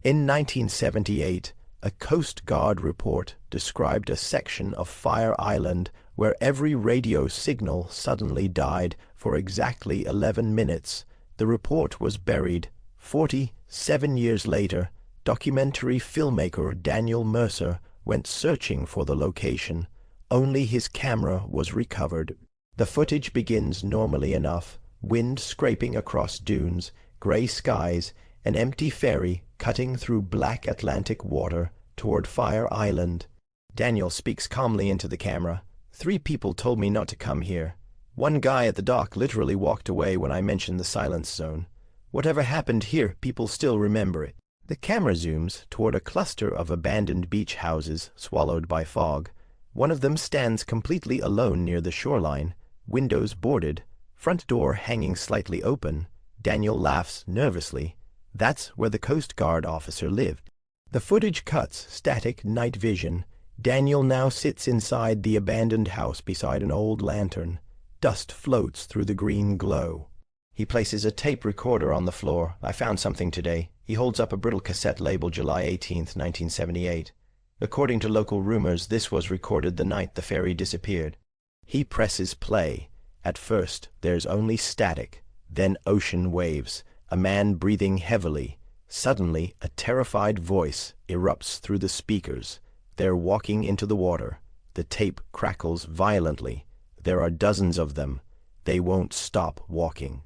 In 1978, a Coast Guard report described a section of Fire Island where every radio signal suddenly died for exactly 11 minutes. The report was buried. 47 years later, documentary filmmaker Daniel Mercer went searching for the location. Only his camera was recovered. The footage begins normally enough. Wind scraping across dunes, gray skies, an empty ferry cutting through black Atlantic water toward Fire Island. Daniel speaks calmly into the camera. 3 people told me not to come here. One guy at the dock literally walked away when I mentioned the silence zone. Whatever happened here, people still remember it. The camera zooms toward a cluster of abandoned beach houses swallowed by fog. One of them stands completely alone near the shoreline, windows boarded, front door hanging slightly open. Daniel laughs nervously. That's where the Coast Guard officer lived. The footage cuts, static night vision. Daniel now sits inside the abandoned house beside an old lantern. Dust floats through the green glow. He places a tape recorder on the floor. I found something today. He holds up a brittle cassette labeled July 18th, 1978. According to local rumors, this was recorded the night the ferry disappeared. He presses play. At first, there's only static, then ocean waves, a man breathing heavily. Suddenly, a terrified voice erupts through the speakers. They're walking into the water. The tape crackles violently. There are dozens of them. They won't stop walking.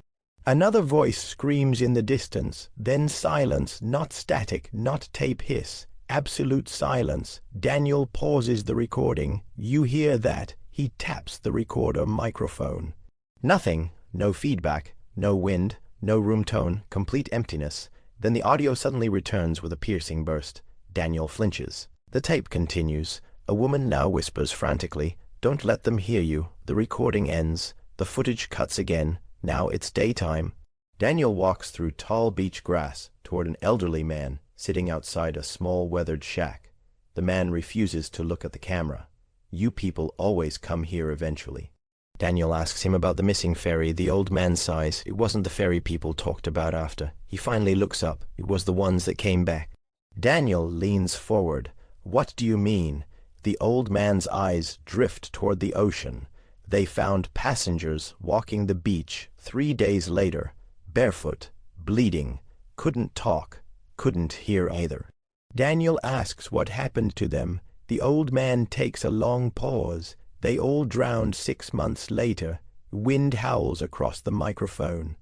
Another voice screams in the distance, then silence, not static, not tape hiss, absolute silence. Daniel pauses the recording. You hear that. He taps the recorder microphone. Nothing, no feedback, no wind, no room tone, complete emptiness. Then the audio suddenly returns with a piercing burst. Daniel flinches. The tape continues. A woman now whispers frantically, "Don't let them hear you." The recording ends. The footage cuts again. Now it's daytime. Daniel walks through tall beach grass toward an elderly man sitting outside a small weathered shack. The man refuses to look at the camera. You people always come here eventually. Daniel asks him about the missing ferry. The old man sighs. It wasn't the ferry people talked about after. He finally looks up. It was the ones that came back. Daniel leans forward. What do you mean? The old man's eyes drift toward the ocean. They found passengers walking the beach 3 days later, barefoot, bleeding, couldn't talk, couldn't hear either. Daniel asks what happened to them. The old man takes a long pause. They all drowned 6 months later. Wind howls across the microphone.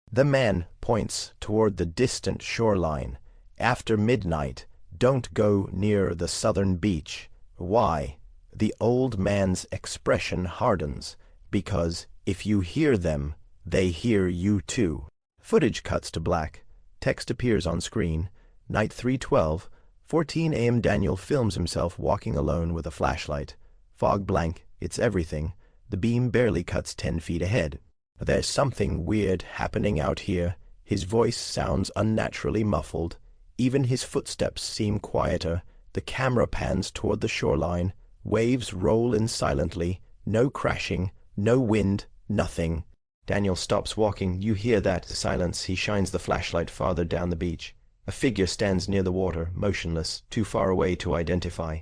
The man points toward the distant shoreline. After midnight, don't go near the southern beach. Why? The old man's expression hardens, because if you hear them, they hear you too. Footage cuts to black. Text appears on screen. Night 312, 14 a.m. Daniel films himself walking alone with a flashlight. Fog blank, it's everything. The beam barely cuts 10 feet ahead. There's something weird happening out here. His voice sounds unnaturally muffled. Even his footsteps seem quieter. The camera pans toward the shoreline. Waves roll in silently. No crashing, no wind, nothing. Daniel stops walking. You hear that silence. He shines the flashlight farther down the beach. A figure stands near the water, motionless, too far away to identify.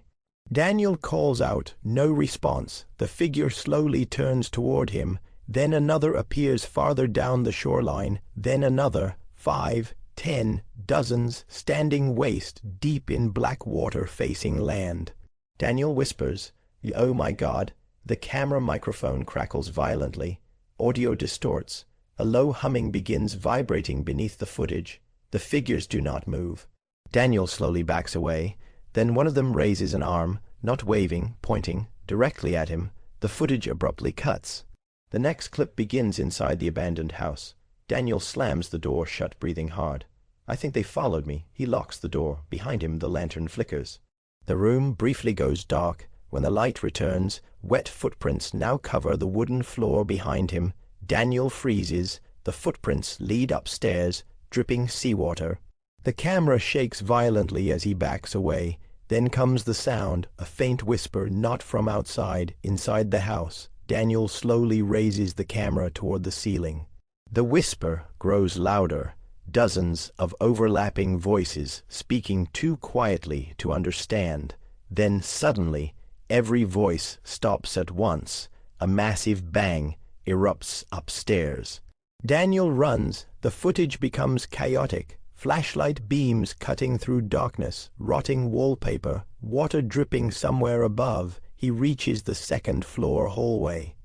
Daniel calls out. No response. The figure slowly turns toward him. Then another appears farther down the shoreline. Then another. 5, 10, dozens, standing waist deep in black water facing land. Daniel whispers, "Oh my God." The camera microphone crackles violently. Audio distorts. A low humming begins vibrating beneath the footage. The figures do not move. Daniel slowly backs away. Then one of them raises an arm, not waving, pointing, directly at him. The footage abruptly cuts. The next clip begins inside the abandoned house. Daniel slams the door shut, breathing hard. I think they followed me. He locks the door. Behind him, the lantern flickers. The room briefly goes dark. When the light returns, wet footprints now cover the wooden floor behind him. Daniel freezes. The footprints lead upstairs, dripping seawater. The camera shakes violently as he backs away. Then comes the sound, a faint whisper, not from outside, inside the house. Daniel slowly raises the camera toward the ceiling. The whisper grows louder. Dozens of overlapping voices speaking too quietly to understand. Then suddenly, every voice stops at once. A massive bang erupts upstairs. Daniel runs. The footage becomes chaotic. Flashlight beams cutting through darkness, rotting wallpaper, water dripping somewhere above. He reaches the second-floor hallway.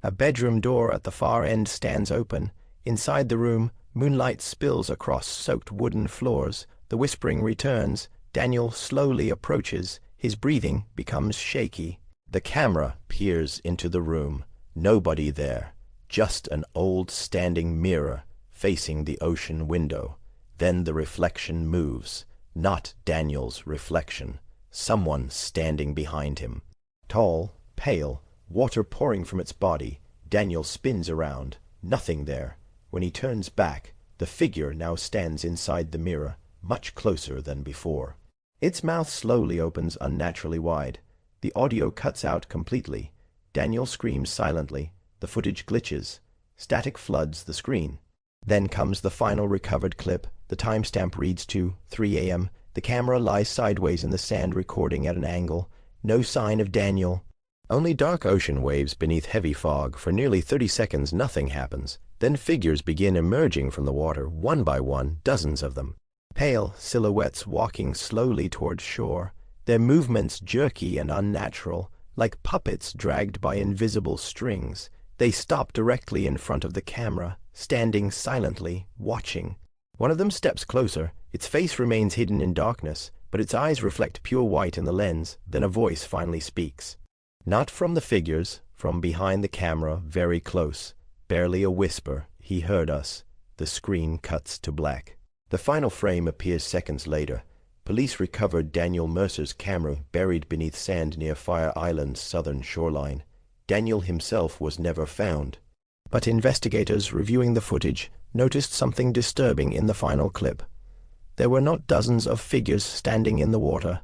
A bedroom door at the far end stands open. Inside the room, moonlight spills across soaked wooden floors. The whispering returns. Daniel slowly approaches. His breathing becomes shaky. The camera peers into the room. Nobody there. Just an old standing mirror facing the ocean window. Then the reflection moves. Not Daniel's reflection. Someone standing behind him. Tall, pale, water pouring from its body. Daniel spins around. Nothing there. When he turns back, the figure now stands inside the mirror, much closer than before. Its mouth slowly opens unnaturally wide. The audio cuts out completely. Daniel screams silently. The footage glitches. Static floods the screen. Then comes the final recovered clip. The timestamp reads to 3 a.m. The camera lies sideways in the sand, recording at an angle. No sign of Daniel. Only dark ocean waves beneath heavy fog. For nearly 30 seconds, nothing happens. Then figures begin emerging from the water, one by one, dozens of them. Pale silhouettes walking slowly toward shore. Their movements jerky and unnatural, like puppets dragged by invisible strings. They stop directly in front of the camera, standing silently, watching. One of them steps closer. Its face remains hidden in darkness, but its eyes reflect pure white in the lens. Then a voice finally speaks. Not from the figures, from behind the camera, very close. Barely a whisper. He heard us. The screen cuts to black. The final frame appears seconds later. Police recovered Daniel Mercer's camera buried beneath sand near Fire Island's southern shoreline. Daniel himself was never found. But investigators reviewing the footage noticed something disturbing in the final clip. There were not dozens of figures standing in the water.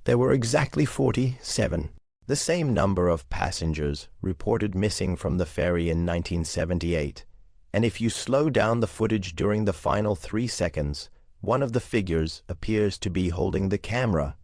There were exactly 47. The same number of passengers reported missing from the ferry in 1978. And if you slow down the footage during the final 3 seconds, one of the figures appears to be holding the camera.